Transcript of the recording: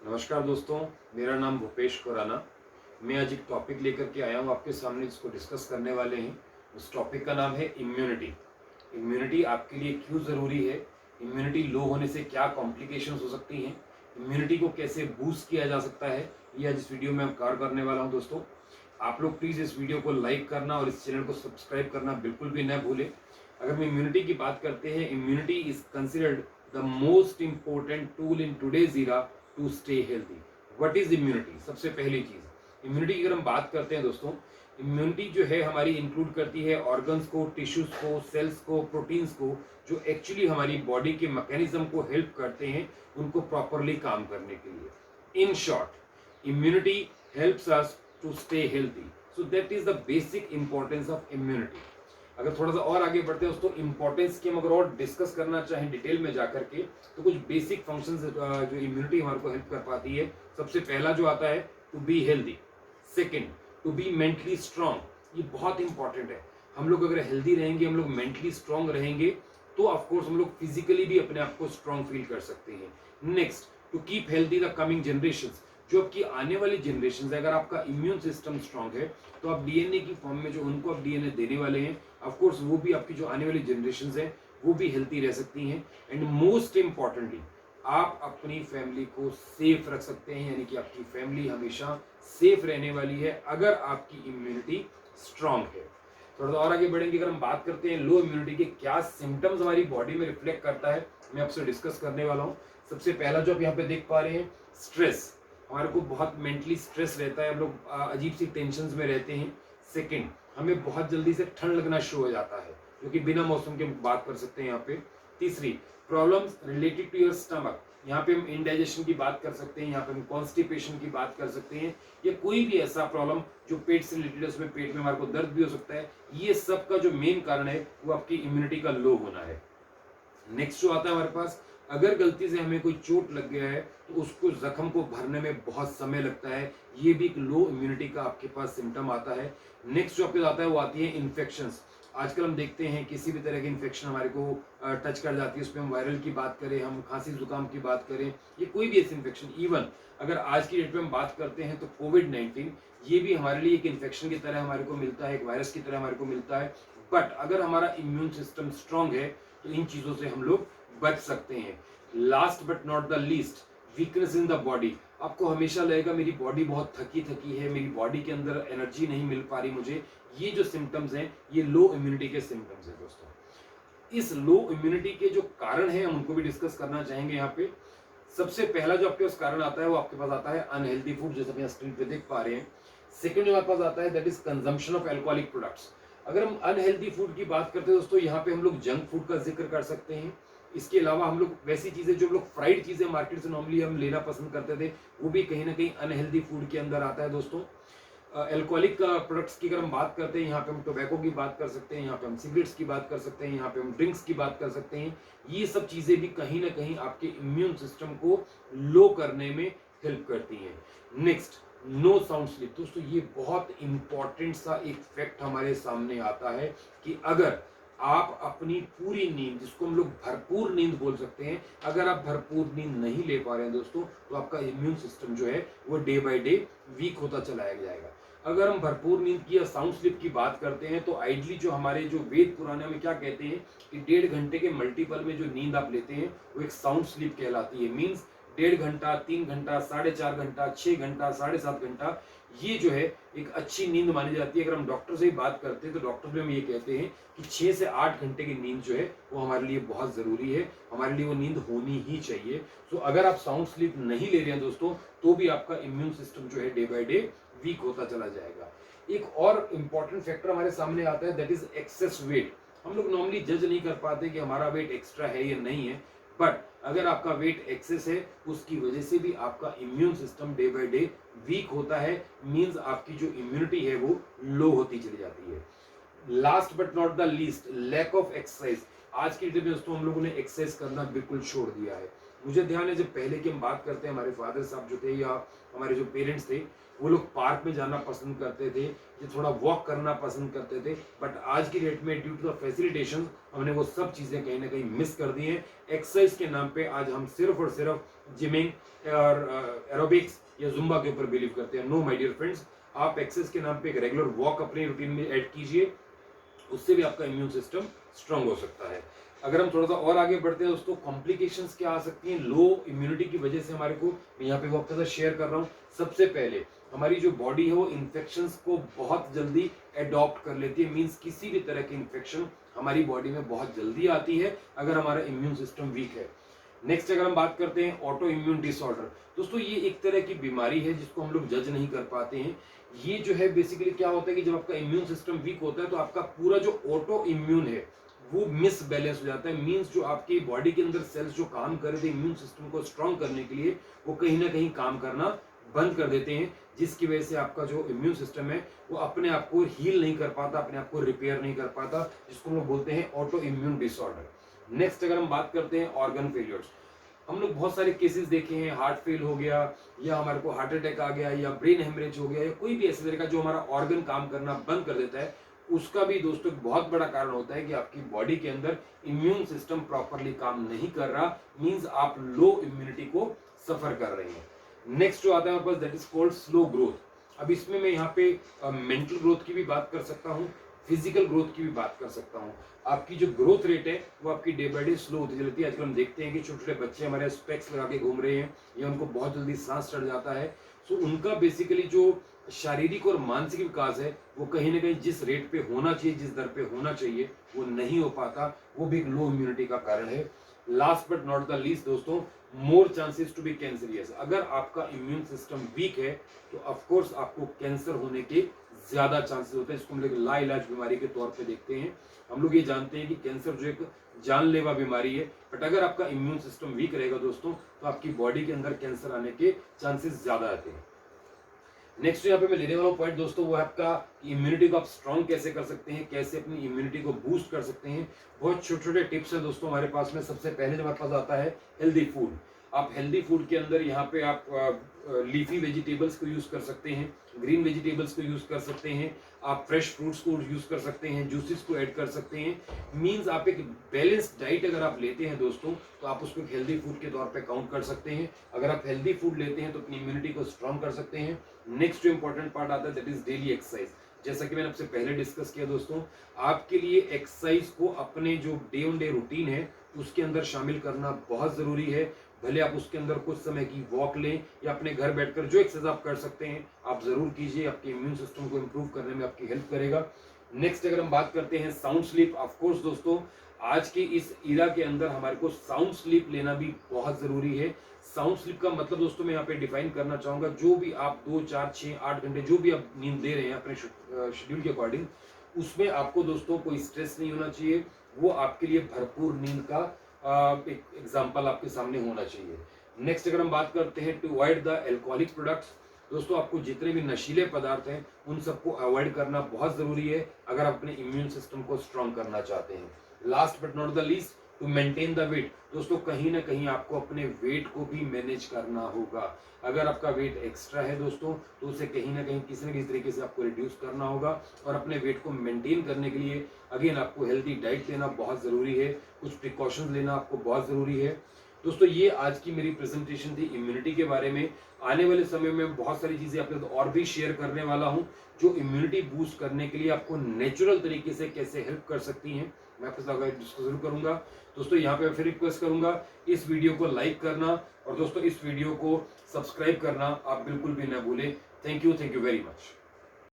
नमस्कार दोस्तों, मेरा नाम भूपेश खुराना। मैं आज एक टॉपिक लेकर के आया हूँ आपके सामने, जिसको डिस्कस करने वाले हैं। उस टॉपिक का नाम है इम्यूनिटी। इम्यूनिटी आपके लिए क्यों ज़रूरी है, इम्यूनिटी लो होने से क्या कॉम्प्लिकेशंस हो सकती हैं, इम्यूनिटी को कैसे बूस्ट किया जा सकता है, ये आज इस वीडियो में हम कवर करने वाला हूँ। दोस्तों, आप लोग प्लीज़ इस वीडियो को लाइक करना और इस चैनल को सब्सक्राइब करना बिल्कुल भी न भूलें। अगर हम इम्यूनिटी की बात करते हैं, immunity is considered the most important tool in today's era to stay healthy. What is immunity? सबसे पहली चीज, इम्यूनिटी की अगर हम बात करते हैं दोस्तों, इम्यूनिटी जो है हमारी इंक्लूड करती है ऑर्गन्स को, टिश्यूज को, सेल्स को, प्रोटीन्स को, जो एक्चुअली हमारी बॉडी के मैकेनिज्म को हेल्प करते हैं उनको प्रॉपरली काम करने के लिए। In short, immunity helps us to stay healthy. So that is the basic importance of immunity. अगर थोड़ा सा और आगे बढ़ते हैं दोस्तों, इंपॉर्टेंस की हम अगर और डिस्कस करना चाहें डिटेल में जाकर के, तो कुछ बेसिक फंक्शंस जो इम्यूनिटी हमारे को हेल्प कर पाती है। सबसे पहला जो आता है, to be healthy. Second, to be mentally strong. ये बहुत इंपॉर्टेंट है। हम लोग अगर हेल्दी रहेंगे, हम लोग मेंटली स्ट्रांग रहेंगे, तो ऑफकोर्स हम लोग फिजिकली भी अपने आप को स्ट्रांग फील कर सकते हैं। Next, to keep healthy the coming generation. जो आपकी आने वाली जनरेशन है, अगर आपका इम्यून सिस्टम स्ट्रांग है, तो आप डीएनए की फॉर्म में जो उनको आप डीएनए देने वाले हैं, ऑफ कोर्स वो भी आपकी जो आने वाली जनरेशन है वो भी हेल्थी रह सकती हैं। एंड मोस्ट इंपॉर्टेंटली, आप अपनी फैमिली को सेफ रख सकते हैं, यानी कि आपकी फैमिली हमेशा सेफ रहने वाली है अगर आपकी इम्यूनिटी स्ट्रांग है। थोड़ा सा और आगे बढ़ेंगे, अगर हम बात करते हैं लो इम्यूनिटी के क्या सिम्टम्स हमारी बॉडी में रिफ्लेक्ट करता है, मैं आपसे डिस्कस करने वाला हूँ। सबसे पहला जो आप यहाँ पे देख पा रहे हैं, स्ट्रेस। हमारे को बहुत मेंटली स्ट्रेस रहता है, हम लोग अजीब सी टेंशन में रहते हैं। सेकेंड, हमें बहुत जल्दी से ठंड लगना शुरू हो जाता है, जो कि बिना मौसम के हम बात कर सकते हैं यहाँ पे। तीसरी, problems related to your stomach. यहाँ पे हम इंडाइजेशन की बात कर सकते हैं, यहाँ पे हम कॉन्स्टिपेशन की बात कर सकते हैं, या कोई भी ऐसा प्रॉब्लम जो पेट से रिलेटेड है, उसमें पेट में हमारे को दर्द भी हो सकता है। ये सब का जो मेन कारण है वो आपकी इम्यूनिटी का लो होना है। नेक्स्ट जो आता है हमारे पास, अगर गलती से हमें कोई चोट लग गया है तो उसको जख्म को भरने में बहुत समय लगता है। ये भी एक लो इम्यूनिटी का आपके पास सिम्टम आता है। नेक्स्ट जो आपके आता है वो आती है इन्फेक्शंस। आजकल हम देखते हैं किसी भी तरह की इन्फेक्शन हमारे को टच कर जाती है, उसमें हम वायरल की बात करें, हम खांसी जुकाम की बात करें, ये कोई भी ऐसी इन्फेक्शन, इवन अगर आज की डेट में हम बात करते हैं तो कोविड-19, ये भी हमारे लिए एक इन्फेक्शन की तरह हमारे को मिलता है, एक वायरस की तरह हमारे को मिलता है। बट अगर हमारा इम्यून सिस्टम स्ट्रांग है तो इन चीजों से हम लोग बच सकते हैं। Last but not the least, weakness in the body. आपको हमेशा लगेगा मेरी बॉडी बहुत थकी थकी है, मेरी बॉडी के अंदर एनर्जी नहीं मिल पा रही मुझे। ये जो सिम्टम्स हैं, ये लो इम्यूनिटी के सिम्टम्स हैं दोस्तों। इस लो इम्यूनिटी के जो कारण हैं, हम उनको भी डिस्कस करना चाहेंगे यहाँ पे। सबसे पहला जो आपके पास कारण आता है वो आपके पास आता है अनहेल्दी फूड, जैसे आप स्क्रीन पे देख पा रहे हैं। सेकंड जो हमारे पास आता है, that is consumption of alcoholic products. अगर हम अनहेल्दी फूड की बात करते हैं दोस्तों, यहाँ पे हम लोग जंक फूड का जिक्र कर सकते हैं। इसके अलावा हम लोग वैसी चीजें जो हम लोग फ्राइड चीजें मार्केट से नॉर्मली हम लेना पसंद करते थे, वो भी कहीं ना कहीं अनहेल्दी फूड के अंदर आता है दोस्तों। अल्कोहलिक प्रोडक्ट्स की अगर हम बात करते हैं, यहाँ पे हम टोबैको की बात कर सकते हैं, यहाँ पे हम सिगरेट्स की बात कर सकते हैं, यहाँ पे हम ड्रिंक्स की बात कर सकते हैं। ये सब चीजें भी कहीं ना कहीं आपके इम्यून सिस्टम को लो करने में हेल्प करती हैं। Next, no sound sleep. दोस्तों, ये बहुत इंपॉर्टेंट सा एक फैक्ट हमारे सामने आता है कि अगर आप अपनी पूरी नींद, जिसको हम लोग भरपूर नींद बोल सकते हैं, अगर आप भरपूर नींद नहीं ले पा रहे हैं दोस्तों, तो आपका इम्यून सिस्टम जो है वो डे बाय डे वीक होता चला जाएगा। अगर हम भरपूर नींद की या साउंड स्लीप की बात करते हैं, तो आइडली जो हमारे जो वेद पुराने में क्या कहते हैं कि 1.5 घंटे के मल्टीपल में जो नींद आप लेते हैं वो एक साउंड स्लीप कहलाती है। मीन्स 1.5 घंटा, 3 घंटा, 4.5 घंटा, 6 घंटा, 7.5 घंटा, ये जो है एक अच्छी नींद मानी जाती है। अगर हम डॉक्टर से ही बात करते हैं तो डॉक्टर भी हम ये कहते हैं कि 6 से 8 घंटे की नींद जो है वो हमारे लिए बहुत जरूरी है, हमारे लिए वो नींद होनी ही चाहिए। सो अगर आप साउंड स्लीप नहीं ले रहे हैं दोस्तों, तो भी आपका इम्यून सिस्टम जो है डे बाय डे वीक होता चला जाएगा। एक और इंपॉर्टेंट फैक्टर हमारे सामने आता है, दैट इज एक्सेस वेट। हम लोग नॉर्मली जज नहीं कर पाते कि हमारा वेट एक्स्ट्रा है या नहीं है, बट अगर आपका वेट एक्सेस है, उसकी वजह से भी आपका immune system day by day weak होता है। मींस आपकी जो इम्यूनिटी है वो लो होती चली जाती है। Last but not the least, lack of exercise. आज की डेट में दोस्तों हम लोगों ने एक्सरसाइज करना बिल्कुल छोड़ दिया है। मुझे ध्यान है जब पहले की हम बात करते हैं, हमारे फादर साहब जो थे या हमारे जो पेरेंट्स थे, वो लोग पार्क में जाना पसंद करते थे, ये थोड़ा वॉक करना पसंद करते थे। बट आज की डेट में ड्यू टू द फैसिलिटेशन हमने वो सब चीज़ें कहीं ना कहीं मिस कर दी हैं। एक्सरसाइज के नाम पे आज हम सिर्फ और सिर्फ जिमिंग और एरोबिक्स या जुम्बा के ऊपर बिलीव करते हैं। नो माय डियर फ्रेंड्स, आप एक्सरसाइज के नाम पे एक रेगुलर वॉक अपने रूटीन में ऐड कीजिए, उससे भी आपका इम्यून सिस्टम स्ट्रांग हो सकता है। अगर हम थोड़ा सा और आगे बढ़ते हैं दोस्तों, कॉम्प्लिकेशंस क्या आ सकती हैं लो इम्यूनिटी की वजह से हमारे को, मैं यहाँ पे वो आपके साथ शेयर कर रहा हूँ। सबसे पहले हमारी जो बॉडी है वो इन्फेक्शंस को बहुत जल्दी एडॉप्ट कर लेती है, मींस किसी भी तरह की इन्फेक्शन हमारी बॉडी में बहुत जल्दी आती है अगर हमारा इम्यून सिस्टम वीक है। नेक्स्ट अगर हम बात करते हैं ऑटो इम्यून डिसऑर्डर, दोस्तों ये एक तरह की बीमारी है जिसको हम लोग जज नहीं कर पाते हैं। ये जो है बेसिकली क्या होता है कि जब आपका इम्यून सिस्टम वीक होता है तो आपका पूरा जो ऑटो इम्यून है वो मिस बैलेंस हो जाता है। मींस जो आपकी बॉडी के अंदर सेल्स जो काम कर रहे थे इम्यून सिस्टम को स्ट्रांग करने के लिए, वो कहीं ना कहीं काम करना बंद कर देते हैं, जिसकी वजह से आपका जो इम्यून सिस्टम है वो अपने आप को हील नहीं कर पाता, अपने आप को रिपेयर नहीं कर पाता, जिसको हम लोग बोलते हैं ऑटो इम्यून डिसऑर्डर। नेक्स्ट अगर हम बात करते हैं ऑर्गन फेलियर्स, हम लोग बहुत सारे केसेस देखे हैं, हार्ट फेल हो गया या हमारे को हार्ट अटैक आ गया या ब्रेन हेमरेज हो गया या कोई भी ऐसे तरह का जो हमारा ऑर्गन काम करना बंद कर देता है, उसका भी दोस्तों बहुत बड़ा कारण होता है कि आपकी बॉडी के अंदर इम्यून सिस्टम प्रॉपरली काम नहीं कर रहा, मींस आप लो इम्यूनिटी को सफर कर रहे हैं। नेक्स्ट जो आता है हमारे पास, that is called slow growth. अब इसमें मैं यहाँ पे मेंटल ग्रोथ की भी बात कर सकता हूँ, फिजिकल ग्रोथ की भी बात कर सकता हूँ। आपकी जो ग्रोथ रेट है वो आपकी डे बाय डे स्लो होती चलती है। आजकल हम देखते हैं कि छोटे छोटे बच्चे हमारे स्पेक्स लगा के घूम रहे हैं या उनको बहुत जल्दी सांस चढ़ जाता है। सो उनका बेसिकली जो शारीरिक और मानसिक विकास है वो कहीं ना कहीं जिस रेट पे होना चाहिए, जिस दर पे होना चाहिए, वो नहीं हो पाता, वो भी एक लो इम्यूनिटी का कारण है। Last but not the least दोस्तों, more chances to be cancerous. अगर आपका इम्यून सिस्टम वीक है तो ऑफ कोर्स आपको कैंसर होने के ज्यादा चांसेस होते हैं। इसको हम लोग लाइलाज बीमारी के तौर पे देखते हैं। हम लोग ये जानते हैं कि कैंसर जो एक जानलेवा बीमारी है, बट अगर आपका इम्यून सिस्टम वीक रहेगा दोस्तों तो आपकी बॉडी के अंदर कैंसर आने के चांसेस ज्यादा आते हैं। नेक्स्ट यहाँ पे मैं लेने वाला हूँ पॉइंट दोस्तों, वो है आपका इम्यूनिटी को आप स्ट्रॉन्ग कैसे कर सकते हैं, कैसे अपनी इम्यूनिटी को बूस्ट कर सकते हैं। बहुत छोटे छोटे टिप्स हैं दोस्तों हमारे पास में। सबसे पहले जो हमारे पास आता है हेल्दी फूड। आप हेल्दी फूड के अंदर यहाँ पे आप लीफी वेजिटेबल्स को यूज कर सकते हैं, ग्रीन वेजिटेबल्स को यूज कर सकते हैं, आप फ्रेश फ्रूट्स को यूज कर सकते हैं, जूसेस को ऐड कर सकते हैं। मींस आप एक बैलेंस्ड डाइट अगर आप लेते हैं दोस्तों तो आप उसको हेल्दी फूड के तौर पे काउंट कर सकते हैं। अगर आप हेल्दी फूड लेते हैं तो अपनी इम्यूनिटी को स्ट्रॉन्ग कर सकते हैं। नेक्स्ट जो इंपॉर्टेंट पार्ट आता है दैट इज डेली एक्सरसाइज। जैसा कि मैंने आपसे पहले डिस्कस किया दोस्तों, आपके लिए एक्सरसाइज को अपने जो डे ऑन डे रूटीन है उसके अंदर शामिल करना बहुत जरूरी है। भले आप उसके अंदर कुछ समय की वॉक लें या अपने घर बैठकर जो एक्सरसाइज आप कर सकते हैं आप जरूर कीजिए, आपके इम्यून सिस्टम को इंप्रूव करने में आपकी हेल्प करेगा। नेक्स्ट अगर हम बात करते हैं साउंड स्लीप, ऑफ कोर्स दोस्तों आज के इस इरा के अंदर हमारे को साउंड स्लीप लेना भी बहुत जरूरी है। साउंड स्लीप का मतलब दोस्तों मैं यहाँ पे डिफाइन करना चाहूंगा, जो भी आप 2, 4, 6, 8 घंटे जो भी आप नींद दे रहे हैं अपने शेड्यूल के अकॉर्डिंग, उसमें आपको दोस्तों कोई स्ट्रेस नहीं होना चाहिए। वो आपके लिए भरपूर नींद का एक एग्जाम्पल आपके सामने होना चाहिए। नेक्स्ट अगर हम बात करते हैं to avoid the alcoholic products, दोस्तों आपको जितने भी नशीले पदार्थ हैं उन सबको अवॉइड करना बहुत जरूरी है अगर आप अपने इम्यून सिस्टम को स्ट्रॉन्ग करना चाहते हैं। Last but not the least, to maintain the weight, दोस्तों कहीं ना कहीं आपको अपने वेट को भी मैनेज करना होगा। अगर आपका वेट एक्स्ट्रा है दोस्तों तो उसे कहीं ना कहीं किसी न किसी तरीके से आपको रिड्यूस करना होगा और अपने वेट को मेंटेन करने के लिए अगेन आपको हेल्दी डाइट लेना बहुत ज़रूरी है, कुछ प्रिकॉशंस लेना आपको बहुत ज़रूरी है। दोस्तों ये आज की मेरी प्रेजेंटेशन थी इम्यूनिटी के बारे में। आने वाले समय में बहुत सारी चीज़ें आपके साथ और भी शेयर करने वाला हूँ जो इम्यूनिटी बूस्ट करने के लिए आपको नेचुरल तरीके से कैसे हेल्प कर सकती हैं, मैं आपके साथ डिस्कस जरूर करूंगा। दोस्तों यहाँ पे फिर रिक्वेस्ट करूंगा इस वीडियो को लाइक करना और दोस्तों इस वीडियो को सब्सक्राइब करना आप बिल्कुल भी ना भूलें। Thank you very much.